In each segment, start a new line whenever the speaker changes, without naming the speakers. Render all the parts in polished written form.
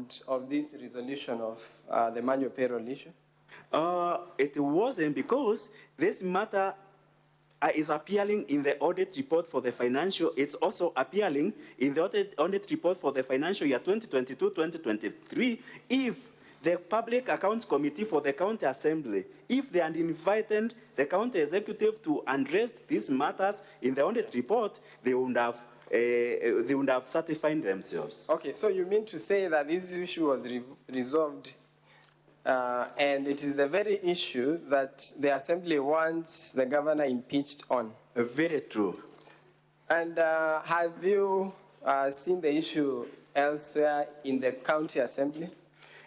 informed of this resolution of the manual payroll issue?
It wasn't, because this matter is appearing in the audit report for the financial. It's also appearing in the audit report for the financial year 2022-2023. If the Public Accounts Committee for the County Assembly, if they had invited the county executive to address these matters in the audit report, they would have certified themselves.
Okay, so you mean to say that this issue was resolved, and it is the very issue that the Assembly wants the governor impeached on?
Very true.
And have you seen the issue elsewhere in the County Assembly?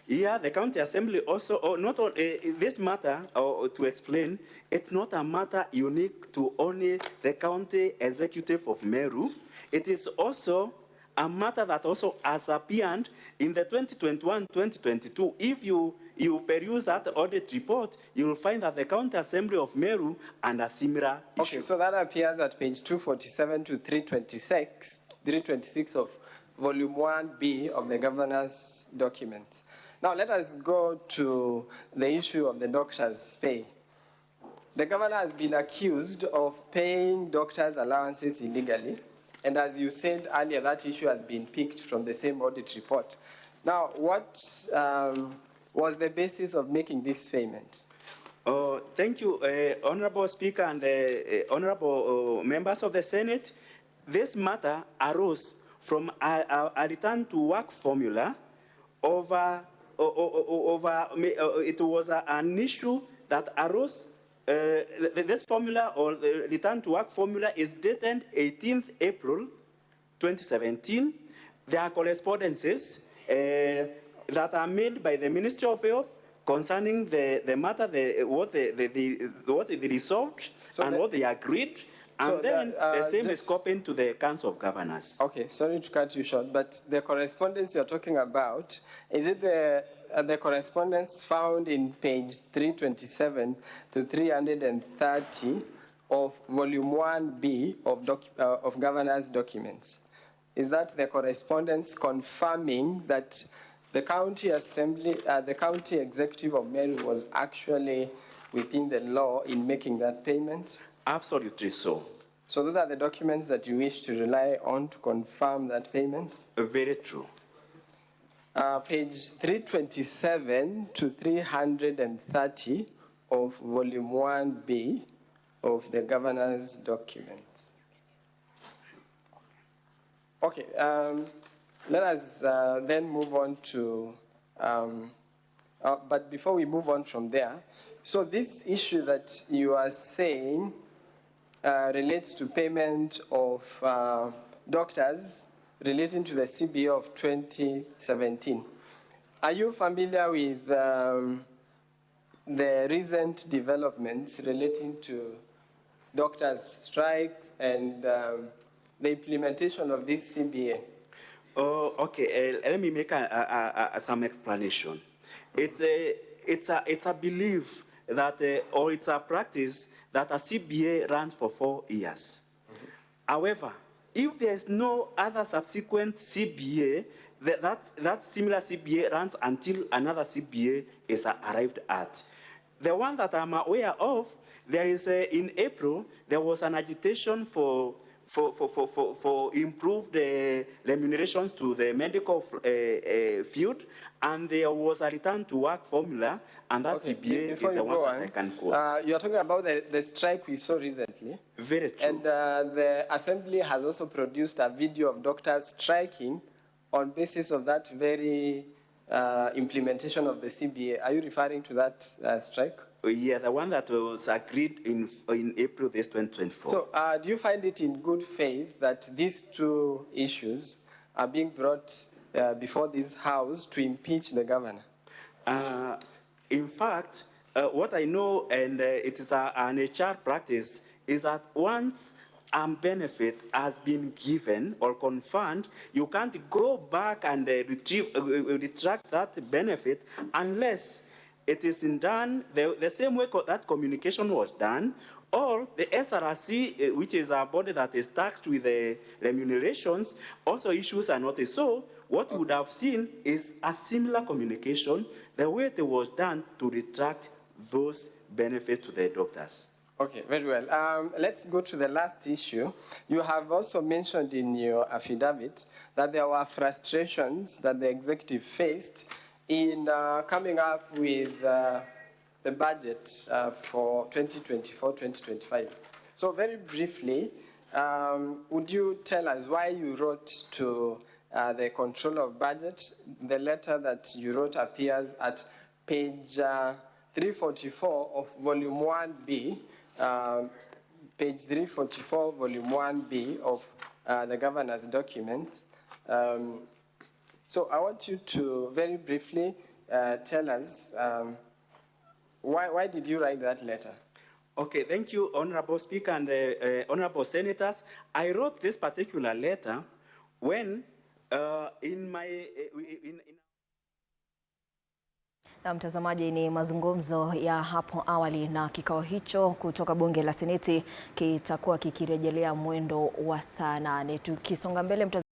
Yeah, the County Assembly also, not on this matter, to explain, it's not a matter unique to only the County Executive of Meru. It is also a matter that also has appeared in the 2021-2022. If you peruse that audit report, you will find that the County Assembly of Meru and a similar issue.
Okay, so that appears at page 247 to 326 of volume 1B of the governor's documents. Now let us go to the issue of the doctors' pay. The governor has been accused of paying doctors' allowances illegally, and as you said earlier, that issue has been picked from the same audit report. Now, what was the basis of making this payment?
Thank you, Honorable Speaker and honorable members of the Senate. This matter arose from a return to work formula it was an issue that arose. This formula, or the return to work formula, is dated 18th April 2017. There are correspondences that are made by the Ministry of Health concerning the matter, what they resolved, so and what they agreed. And so then the same is copied to the Council of Governors.
Okay, sorry to cut you short, but the correspondence you're talking about, is it the correspondence found in page 327 to 330 of volume 1B of Governor's documents? Is that the correspondence confirming that the County Assembly, the County Executive of Meru was actually within the law in making that payment?
Absolutely so.
So those are the documents that you wish to rely on to confirm that payment?
Very true.
Page 327 to 330 of volume 1B of the governor's documents. Okay, let us then move on to, but before we move on from there, so this issue that you are saying relates to payment of doctors relating to the CBA of 2017. Are you familiar with the recent developments relating to doctors' strikes and the implementation of this CBA?
Oh, okay. Let me make some explanation. It's a belief that, or it's a practice that a CBA runs for 4 years. Mm-hmm. However, if there's no other subsequent CBA, that similar CBA runs until another CBA is arrived at. The one that I'm aware of, there is in April, there was an agitation for improved remunerations to the medical field, and there was a return to work formula, and that CBA is the one that I can quote.
You are talking about the strike we saw recently.
Very true.
And the Assembly has also produced a video of doctors striking on basis of that very implementation of the CBA. Are you referring to that strike?
Yeah, the one that was agreed in April this 2024.
So do you find it in good faith that these two issues are being brought before this House to impeach the governor?
In fact, what I know, and it is an HR practice, is that once a benefit has been given or confirmed, you can't go back and retract that benefit unless it is done the same way that communication was done, or the SRC, which is a body that is taxed with the remunerations, also issues a notice. So What we would have seen is a similar communication, the way it was done to retract those benefits to the doctors.
Okay, very well. Let's go to the last issue. You have also mentioned in your affidavit that there were frustrations that the executive faced in coming up with the budget for 2024-2025. So very briefly, would you tell us why you wrote to the controller of budget? The letter that you wrote appears at page 344 of volume 1B, page 344, volume 1B of the governor's documents. So I want you to very briefly tell us why did you write that letter?
Okay, thank you, Honorable Speaker and Honorable Senators. I wrote this particular letter when
Na mtazamaji, ni mazungumzo ya hapo awali, na kikao hicho kutoka bunge la Seneti kitakuwa kikirejelea mwendo wa saa 8. Tukisonga mbele